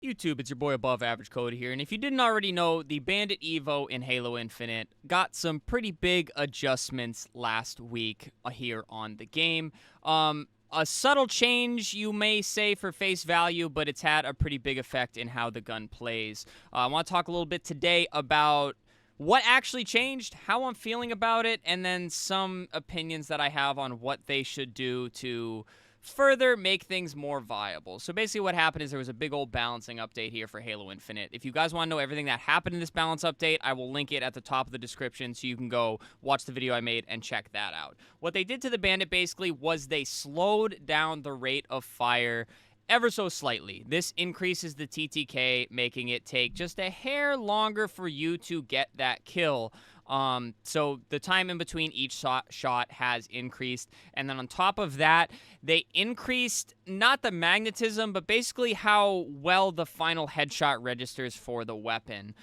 YouTube, it's your boy Above Average Cody here, and if you didn't already know, the Bandit Evo in Halo Infinite got some pretty big adjustments last week here on the game. A subtle change, you may say, for face value, but it's had a pretty big effect in how the gun plays. I want to talk a little bit today about what actually changed, how I'm feeling about it, and then some opinions that I have on what they should do to further make things more viable. So basically what happened is there was a big old balancing update here for Halo Infinite. If you guys want to know everything that happened in this balance update, I will link it at the top of the description so you can go watch the video I made and check that out. What they did to the Bandit basically was they slowed down the rate of fire ever so slightly. This increases the TTK, making it take just a hair longer for you to get that kill. So the time in between each shot has increased. And then on top of that, they increased not the magnetism, but basically how well the final headshot registers for the weapon.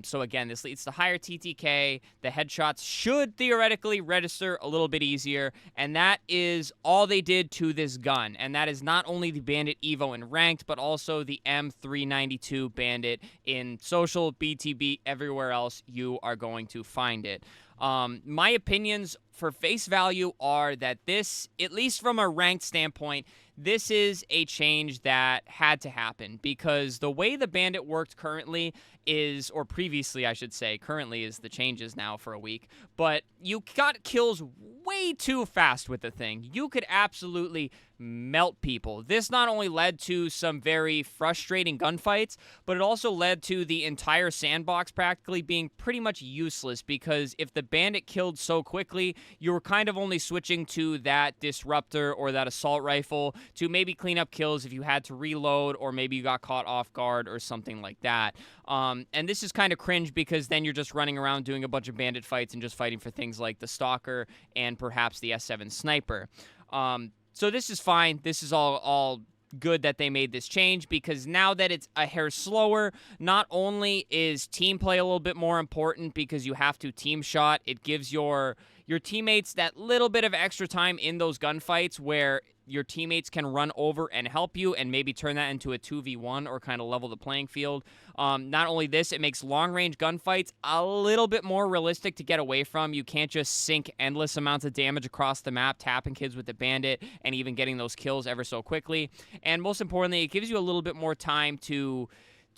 So again, this leads to higher TTK. The headshots should theoretically register a little bit easier. And that is all they did to this gun. And that is not only the Bandit Evo in ranked, but also the M392 Bandit in social, BTB, everywhere else you are going to find it. My opinions for face value are that this, at least from a ranked standpoint, this is a change that had to happen because the way the Bandit worked currently is, or previously I should say, currently is the changes now for a week, but you got kills way too fast with the thing. You could absolutely melt people. This not only led to some very frustrating gunfights, but it also led to the entire sandbox practically being pretty much useless because if the Bandit killed so quickly, you were kind of only switching to that disruptor or that assault rifle to maybe clean up kills if you had to reload or maybe you got caught off guard or something like that. And this is kind of cringe because then you're just running around doing a bunch of Bandit fights and just fighting for things like the Stalker and perhaps the S7 Sniper. So this is fine. This is all good that they made this change because now that it's a hair slower, not only is team play a little bit more important because you have to team shot, it gives your teammates that little bit of extra time in those gunfights where your teammates can run over and help you and maybe turn that into a 2v1 or kind of level the playing field. Not only this, it makes long-range gunfights a little bit more realistic to get away from. You can't just sink endless amounts of damage across the map, tapping kids with the Bandit, and even getting those kills ever so quickly. And most importantly, it gives you a little bit more time to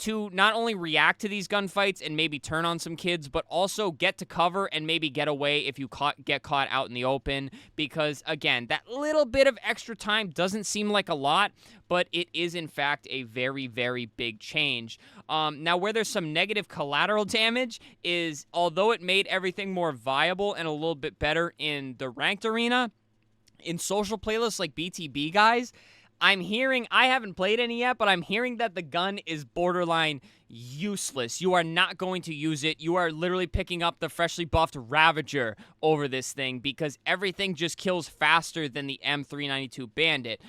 not only react to these gunfights and maybe turn on some kids, but also get to cover and maybe get away if you get caught out in the open. Because, again, that little bit of extra time doesn't seem like a lot, but it is, in fact, a very, very big change. Now, where there's some negative collateral damage is, although it made everything more viable and a little bit better in the ranked arena, in social playlists like BTB, guys, I'm hearing, I haven't played any yet, but I'm hearing that the gun is borderline useless. You are not going to use it. You are literally picking up the freshly buffed Ravager over this thing because everything just kills faster than the M392 Bandit.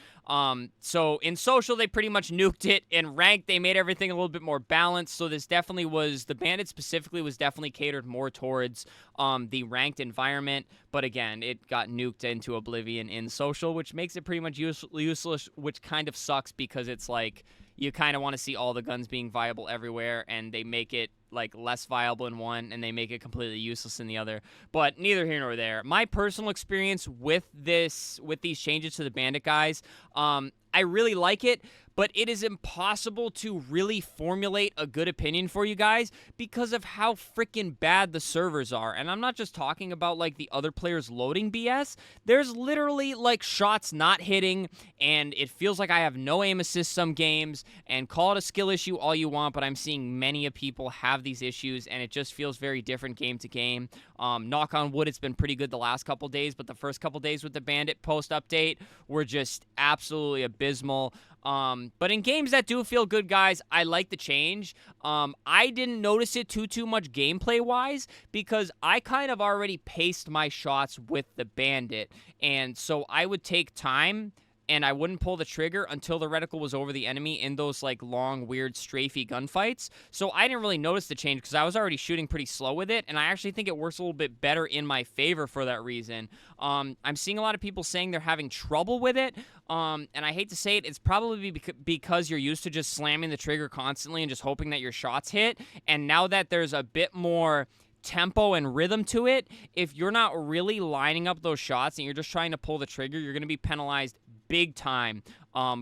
So in social, they pretty much nuked it. In ranked, they made everything a little bit more balanced. So this definitely was, the Bandit specifically was definitely catered more towards the ranked environment. But again, it got nuked into oblivion in social, which makes it pretty much useless, which kind of sucks because it's like, you kind of want to see all the guns being viable everywhere, and they make it like less viable in one, and they make it completely useless in the other. But neither here nor there. My personal experience with these changes to the Bandit, guys, I really like it, but it is impossible to really formulate a good opinion for you guys because of how freaking bad the servers are. And I'm not just talking about like the other players loading BS. There's literally like shots not hitting, and it feels like I have no aim assist some games, and call it a skill issue all you want, but I'm seeing many of people have these issues, and it just feels very different game to game. Knock on wood, it's been pretty good the last couple days, but the first couple days with the Bandit post update were just absolutely abysmal. But in games that do feel good, guys, I like the change. I didn't notice it too much gameplay-wise because I kind of already paced my shots with the Bandit, and so I would take time and I wouldn't pull the trigger until the reticle was over the enemy in those like long, weird, strafey gunfights. So I didn't really notice the change because I was already shooting pretty slow with it, and I actually think it works a little bit better in my favor for that reason. I'm seeing a lot of people saying they're having trouble with it, and I hate to say it, it's probably because you're used to just slamming the trigger constantly and just hoping that your shots hit, and now that there's a bit more tempo and rhythm to it, if you're not really lining up those shots and you're just trying to pull the trigger, you're going to be penalized big time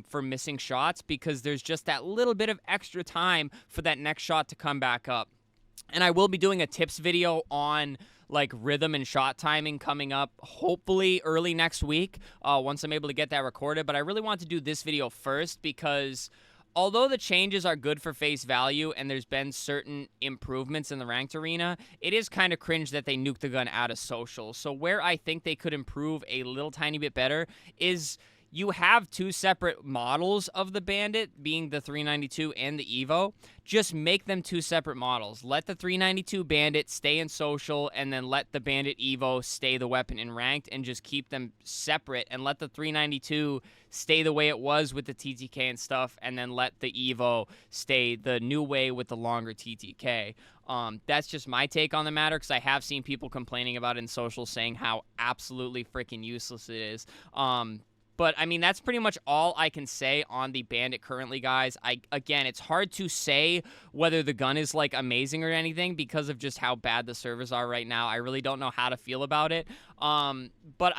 for missing shots because there's just that little bit of extra time for that next shot to come back up. And I will be doing a tips video on like rhythm and shot timing coming up hopefully early next week once I'm able to get that recorded. But I really want to do this video first because although the changes are good for face value and there's been certain improvements in the ranked arena, it is kind of cringe that they nuked the gun out of social. So where I think they could improve a little tiny bit better is you have two separate models of the Bandit, being the 392 and the Evo. Just make them two separate models. Let the 392 Bandit stay in social, and then let the Bandit Evo stay the weapon in ranked, and just keep them separate, and let the 392 stay the way it was with the TTK and stuff, and then let the Evo stay the new way with the longer TTK. That's just my take on the matter, because I have seen people complaining about it in social, saying how absolutely freaking useless it is. But, I mean, that's pretty much all I can say on the Bandit currently, guys. Again, it's hard to say whether the gun is, like, amazing or anything because of just how bad the servers are right now. I really don't know how to feel about it. But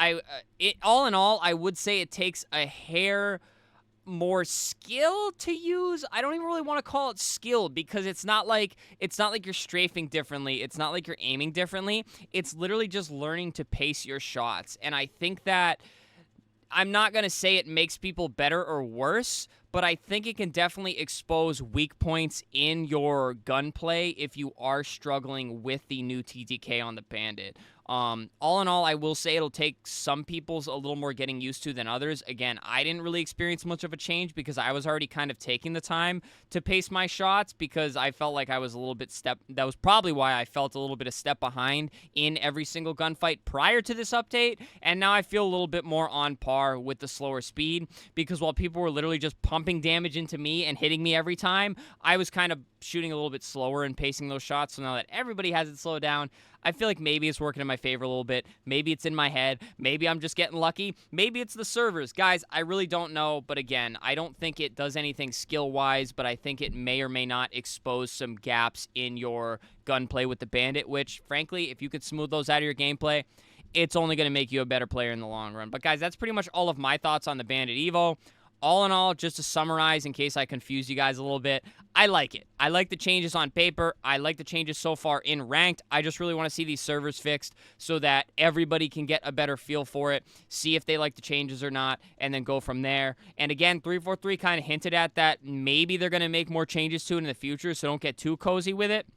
all in all, I would say it takes a hair more skill to use. I don't even really want to call it skill because it's not like you're strafing differently. It's not like you're aiming differently. It's literally just learning to pace your shots. And I think that I'm not going to say it makes people better or worse, but I think it can definitely expose weak points in your gunplay if you are struggling with the new TTK on the Bandit. All in all, I will say it'll take some people's a little more getting used to than others. Again, I didn't really experience much of a change because I was already kind of taking the time to pace my shots because I felt like I was a little bit that was probably why I felt a little bit of step behind in every single gunfight prior to this update, and now I feel a little bit more on par with the slower speed because while people were literally just pumping damage into me and hitting me every time, I was kind of shooting a little bit slower and pacing those shots. So now that everybody has it slowed down, I feel like maybe it's working in my favor a little bit. Maybe it's in my head. Maybe I'm just getting lucky. Maybe it's the servers. Guys, I really don't know. But again, I don't think it does anything skill-wise, but I think it may or may not expose some gaps in your gunplay with the Bandit, which, frankly, if you could smooth those out of your gameplay, it's only going to make you a better player in the long run. But guys, that's pretty much all of my thoughts on the Bandit Evo. All in all, just to summarize in case I confuse you guys a little bit, I like it. I like the changes on paper. I like the changes so far in ranked. I just really want to see these servers fixed so that everybody can get a better feel for it, see if they like the changes or not, and then go from there. And again, 343 kind of hinted at that maybe they're going to make more changes to it in the future, so don't get too cozy with it,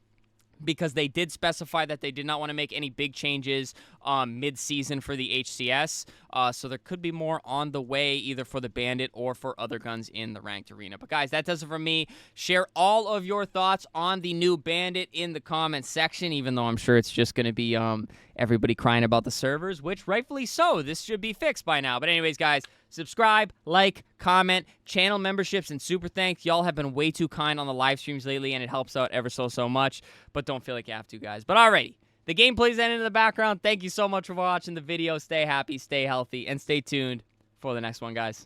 because they did specify that they did not want to make any big changes mid-season for the HCS. So there could be more on the way either for the Bandit or for other guns in the ranked arena. But guys, that does it for me. Share all of your thoughts on the new Bandit in the comments section, even though I'm sure it's just going to be everybody crying about the servers, which rightfully so. This should be fixed by now. But anyways, guys, subscribe, like, comment, channel memberships, and super thanks. Y'all have been way too kind on the live streams lately, and it helps out ever so much. But don't feel like you have to, guys. But alrighty, the gameplay's ending in the background. Thank you so much for watching the video. Stay happy, stay healthy, and stay tuned for the next one, guys.